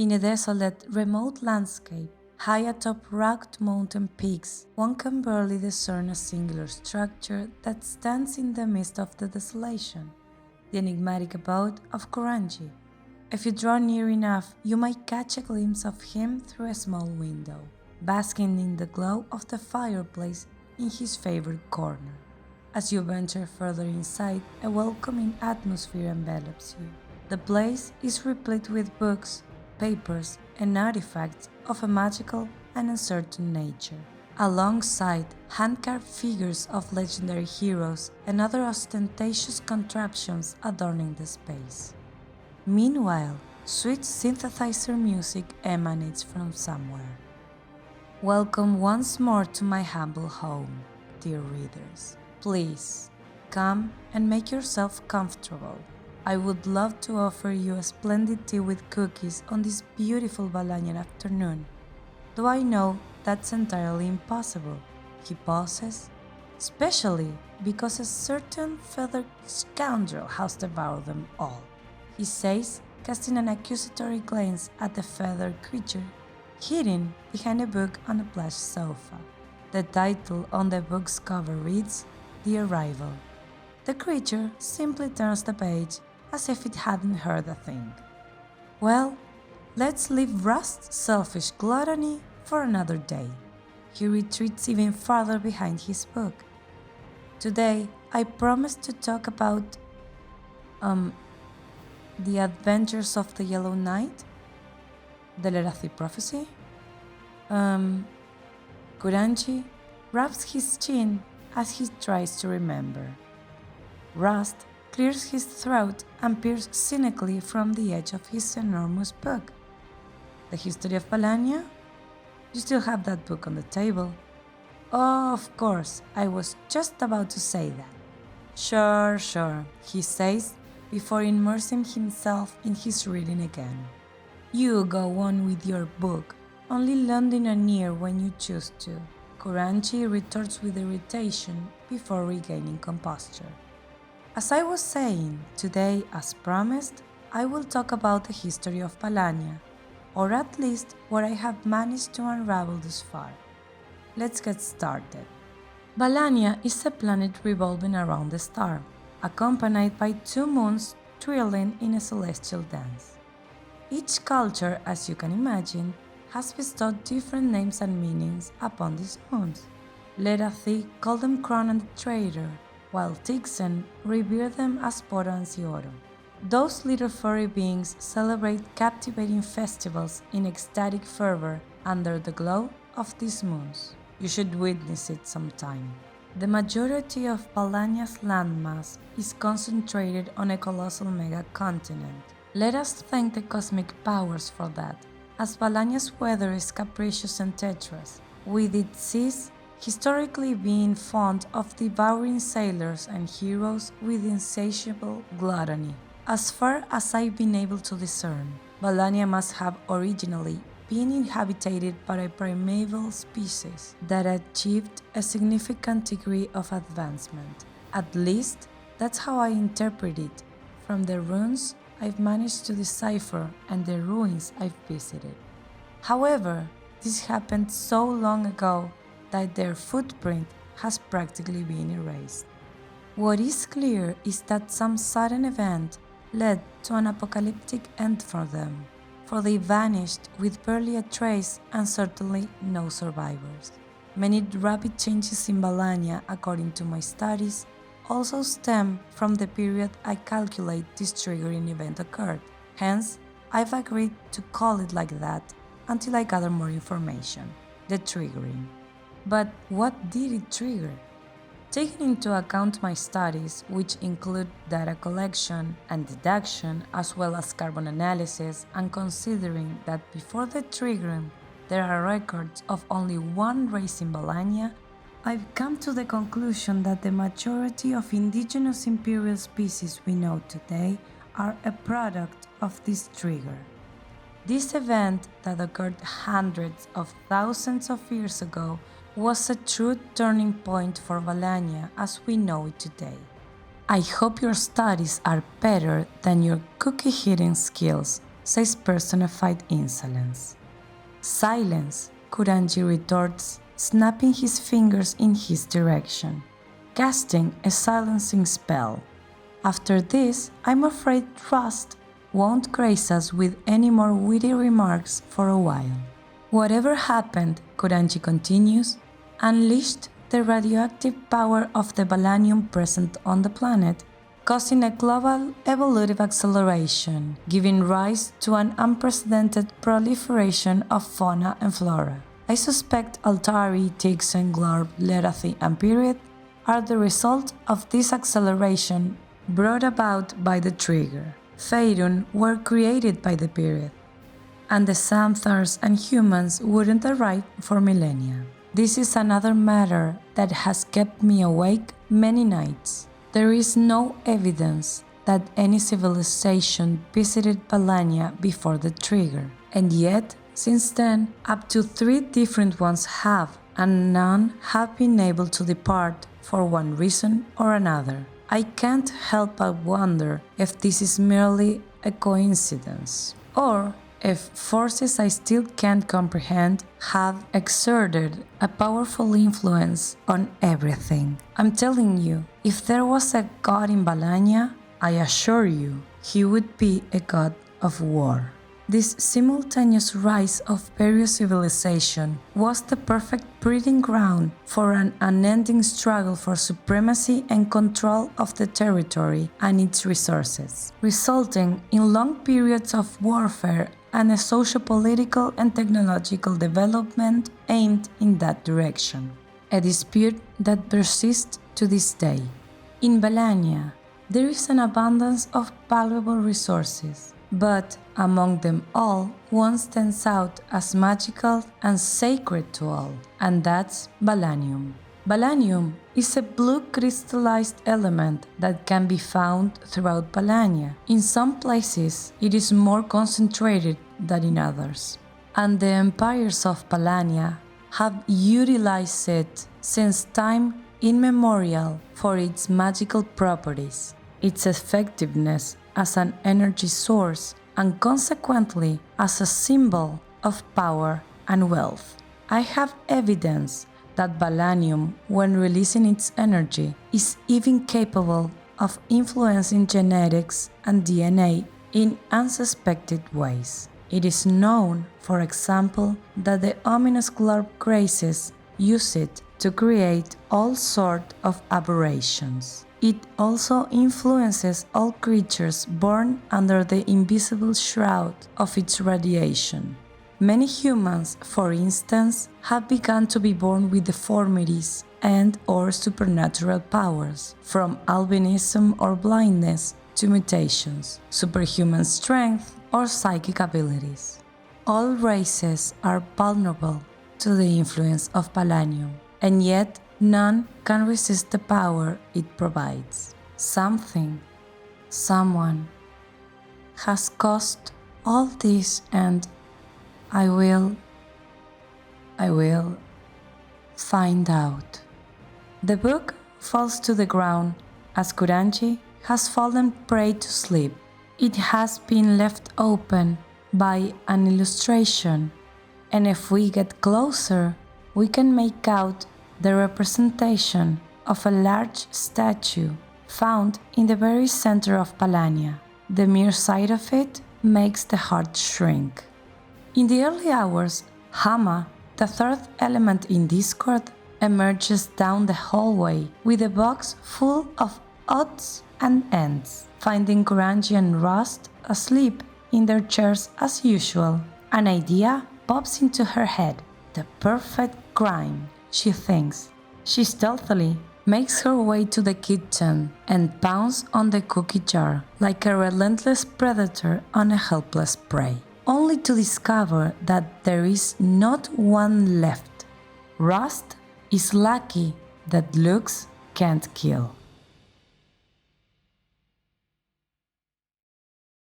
In a desolate, remote landscape, high atop rugged mountain peaks, one can barely discern a singular structure that stands in the midst of the desolation, the enigmatic abode of Kurangi. If you draw near enough, you might catch a glimpse of him through a small window, basking in the glow of the fireplace in his favorite corner. As you venture further inside, a welcoming atmosphere envelops you. The place is replete with books, papers, and artifacts of a magical and uncertain nature, alongside hand-carved figures of legendary heroes and other ostentatious contraptions adorning the space. Meanwhile, sweet synthesizer music emanates from somewhere. Welcome once more to my humble home, dear readers. Please, come and make yourself comfortable. I would love to offer you a splendid tea with cookies on this beautiful Valannian afternoon, though I know that's entirely impossible, he pauses, especially because a certain feathered scoundrel has devoured them all, he says, casting an accusatory glance at the feathered creature hidden behind a book on a plush sofa. The title on the book's cover reads, The Arrival. The creature simply turns the page as if it hadn't heard a thing. Well, let's leave Rust's selfish gluttony for another day. He retreats even farther behind his book. Today, I promised to talk about, the Adventures of the Yellow Knight, the Lerathi Prophecy. Kurangi rubs his chin as he tries to remember. Rust clears his throat and peers cynically from the edge of his enormous book. The History of Valannia? You still have that book on the table. Oh, of course, I was just about to say that. Sure, he says before immersing himself in his reading again. You go on with your book, only lending an ear when you choose to. Kurangi retorts with irritation before regaining composure. As I was saying, today, as promised, I will talk about the history of Valannia, or at least what I have managed to unravel thus far. Let's get started. Valannia is a planet revolving around the star, accompanied by two moons twirling in a celestial dance. Each culture, as you can imagine, has bestowed different names and meanings upon these moons. Lerathi called them Crown and the Traitor, while Tixen revere them as Poro and Sioro. Those little furry beings celebrate captivating festivals in ecstatic fervor under the glow of these moons. You should witness it sometime. The majority of Valannia's landmass is concentrated on a colossal mega-continent. Let us thank the cosmic powers for that, as Valannia's weather is capricious and treacherous, with its seas historically being fond of devouring sailors and heroes with insatiable gluttony. As far as I've been able to discern, Valannia must have originally been inhabited by a primeval species that achieved a significant degree of advancement. At least, that's how I interpret it from the runes I've managed to decipher and the ruins I've visited. However, this happened so long ago that their footprint has practically been erased. What is clear is that some sudden event led to an apocalyptic end for them, for they vanished with barely a trace and certainly no survivors. Many rapid changes in Valannia, according to my studies, also stem from the period I calculate this triggering event occurred. Hence, I've agreed to call it like that until I gather more information, the triggering. But what did it trigger? Taking into account my studies, which include data collection and deduction as well as carbon analysis, and considering that before the triggering there are records of only one race in Valannia, I've come to the conclusion that the majority of indigenous imperial species we know today are a product of this trigger. This event that occurred hundreds of thousands of years ago was a true turning point for Valannia as we know it today. I hope your studies are better than your cookie-hitting skills, says personified insolence. Silence, Kurangi retorts, snapping his fingers in his direction, casting a silencing spell. After this, I'm afraid Rust won't grace us with any more witty remarks for a while. Whatever happened, Kurangi continues, unleashed the radioactive power of the Valannium present on the planet, causing a global evolutive acceleration, giving rise to an unprecedented proliferation of fauna and flora. I suspect Altari, Tixen, Glorb, Lerathi, and Period are the result of this acceleration brought about by the trigger. Faerun were created by the Period, and the Xanthars and humans wouldn't arrive for millennia. This is another matter that has kept me awake many nights. There is no evidence that any civilization visited Valannia before the trigger, and yet, since then, up to 3 different ones have, and none have been able to depart for one reason or another. I can't help but wonder if this is merely a coincidence, or if forces I still can't comprehend have exerted a powerful influence on everything. I'm telling you, if there was a god in Valannia, I assure you, he would be a god of war. This simultaneous rise of various civilizations was the perfect breeding ground for an unending struggle for supremacy and control of the territory and its resources, resulting in long periods of warfare and a socio-political and technological development aimed in that direction, a dispute that persists to this day. In Valannia, there is an abundance of valuable resources, but among them all, one stands out as magical and sacred to all, and that's Valannium. Valannium is a blue crystallized element that can be found throughout Valannia. In some places, it is more concentrated than in others, and the empires of Valannia have utilized it since time immemorial for its magical properties, its effectiveness as an energy source, and consequently as a symbol of power and wealth. I have evidence that Valannium, when releasing its energy, is even capable of influencing genetics and DNA in unsuspected ways. It is known, for example, that the ominous Glorb graces use it to create all sorts of aberrations. It also influences all creatures born under the invisible shroud of its radiation. Many humans, for instance, have begun to be born with deformities and/or supernatural powers, from albinism or blindness to mutations, superhuman strength, or psychic abilities. All races are vulnerable to the influence of Valannium, and yet none can resist the power it provides. Something, someone, has caused all this, and I will find out. The book falls to the ground as Kurangi has fallen prey to sleep. It has been left open by an illustration, and if we get closer, we can make out the representation of a large statue found in the very center of Valannia. The mere sight of it makes the heart shrink. In the early hours, Hama, the third element in Discord, emerges down the hallway with a box full of odds and ends, finding Kurangi and Rust asleep in their chairs as usual. An idea pops into her head. The perfect crime, she thinks. She stealthily makes her way to the kitchen and pounds on the cookie jar like a relentless predator on a helpless prey, only to discover that there is not one left. Rust is lucky that looks can't kill.